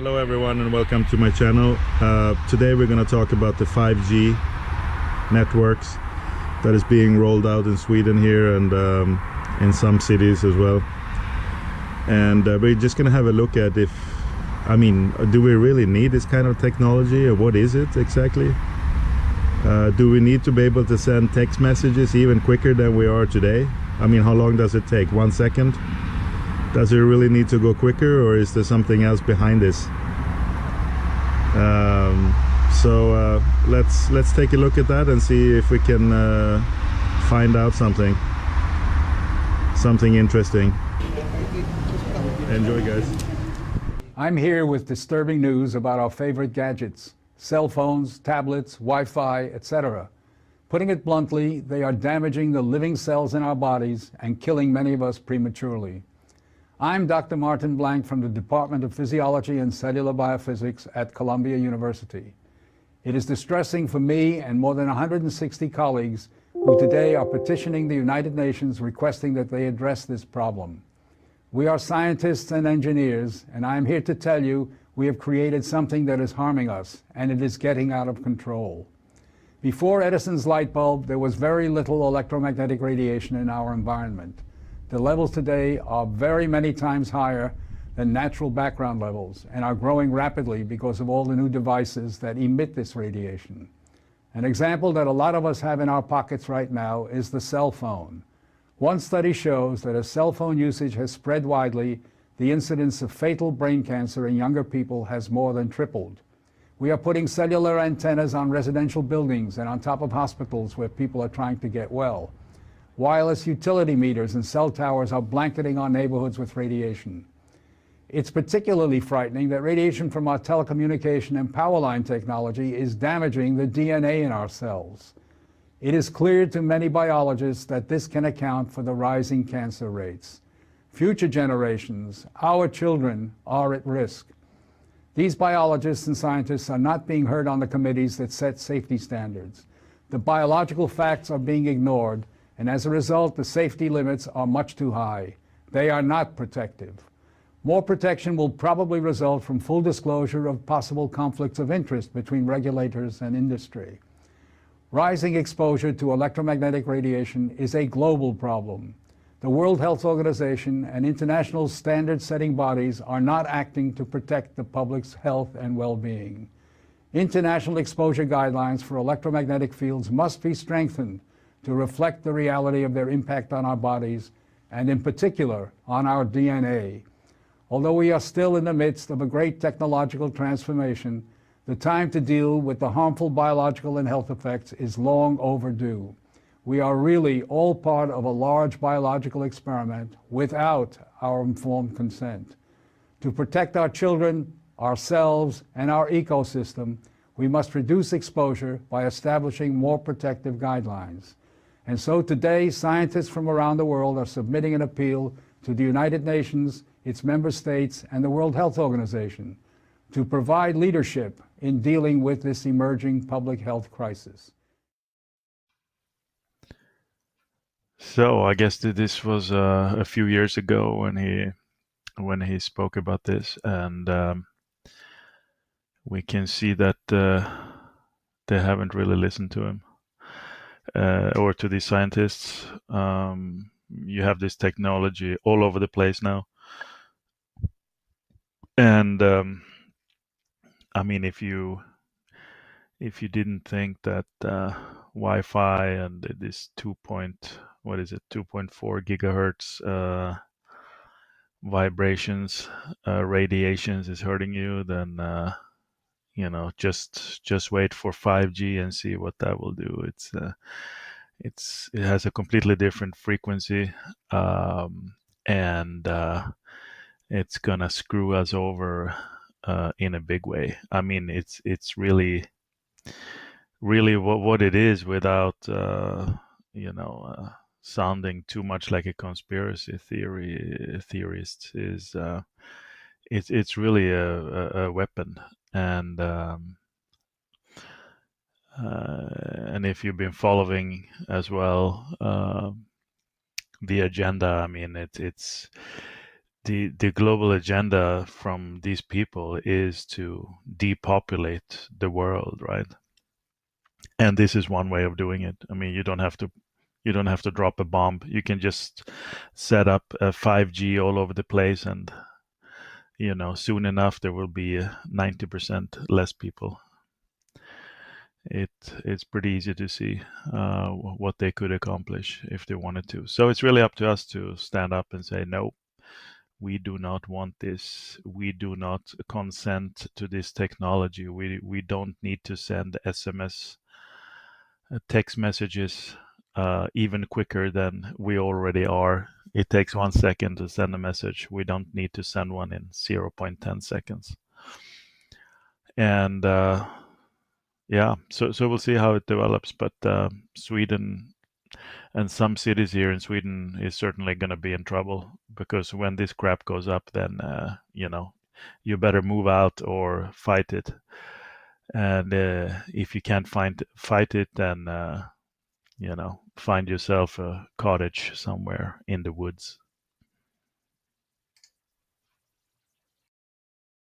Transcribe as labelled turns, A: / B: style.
A: Hello everyone and welcome to my channel. Today we're going to talk about the 5G networks that is being rolled out in Sweden here and in some cities as well. And we're just going to have a look at do we really need this kind of technology, or what is it exactly? Do we need to be able to send text messages even quicker than we are today? I mean, how long does it take? 1 second? Does it really need to go quicker, or is there something else behind this? Let's take a look at that and see if we can find out something interesting. Enjoy, guys.
B: I'm here with disturbing news about our favorite gadgets: cell phones, tablets, Wi-Fi, etc. Putting it bluntly, they are damaging the living cells in our bodies and killing many of us prematurely. I'm Dr. Martin Blank from the Department of Physiology and Cellular Biophysics at Columbia University. It is distressing for me and more than 160 colleagues who today are petitioning the United Nations requesting that they address this problem. We are scientists and engineers, and I am here to tell you we have created something that is harming us, and it is getting out of control. Before Edison's light bulb, there was very little electromagnetic radiation in our environment. The levels today are very many times higher than natural background levels and are growing rapidly because of all the new devices that emit this radiation. An example that a lot of us have in our pockets right now is the cell phone. One study shows that as cell phone usage has spread widely, the incidence of fatal brain cancer in younger people has more than tripled. We are putting cellular antennas on residential buildings and on top of hospitals where people are trying to get well. Wireless utility meters and cell towers are blanketing our neighborhoods with radiation. It's particularly frightening that radiation from our telecommunication and power line technology is damaging the DNA in our cells. It is clear to many biologists that this can account for the rising cancer rates. Future generations, our children, are at risk. These biologists and scientists are not being heard on the committees that set safety standards. The biological facts are being ignored, and as a result, the safety limits are much too high. They are not protective. More protection will probably result from full disclosure of possible conflicts of interest between regulators and industry. Rising exposure to electromagnetic radiation is a global problem. The World Health Organization and international standard-setting bodies are not acting to protect the public's health and well-being. International exposure guidelines for electromagnetic fields must be strengthened to reflect the reality of their impact on our bodies, and in particular, on our DNA. Although we are still in the midst of a great technological transformation, the time to deal with the harmful biological and health effects is long overdue. We are really all part of a large biological experiment without our informed consent. To protect our children, ourselves, and our ecosystem, we must reduce exposure by establishing more protective guidelines. And so today, scientists from around the world are submitting an appeal to the United Nations, its member states, and the World Health Organization to provide leadership in dealing with this emerging public health crisis.
C: So I guess that this was a few years ago when he spoke about this, and we can see that they haven't really listened to him. Or to these scientists. You have this technology all over the place now. And I mean, if you didn't think that Wi-Fi and this 2.4 gigahertz vibrations, radiations is hurting you, then just wait for 5G and see what that will do. It has a completely different frequency, and it's gonna screw us over in a big way. I mean, it's really what it is, without sounding too much like a conspiracy theorist, is it's really a weapon. And if you've been following as well the agenda, I mean, it's the global agenda from these people is to depopulate the world, right? And this is one way of doing it. I mean, you don't have to drop a bomb. You can just set up a 5G all over the place, and soon enough there will be 90% less people. It's pretty easy to see what they could accomplish if they wanted to. So it's really up to us to stand up and say, no, we do not want this. We do not consent to this technology. We don't need to send SMS text messages even quicker than we already are. It takes 1 second to send a message. We don't need to send one in 0.10 seconds. And yeah, so we'll see how it develops. But Sweden and some cities here in Sweden is certainly going to be in trouble, because when this crap goes up, then you better move out or fight it. And if you can't fight it, then find yourself a cottage somewhere in the woods.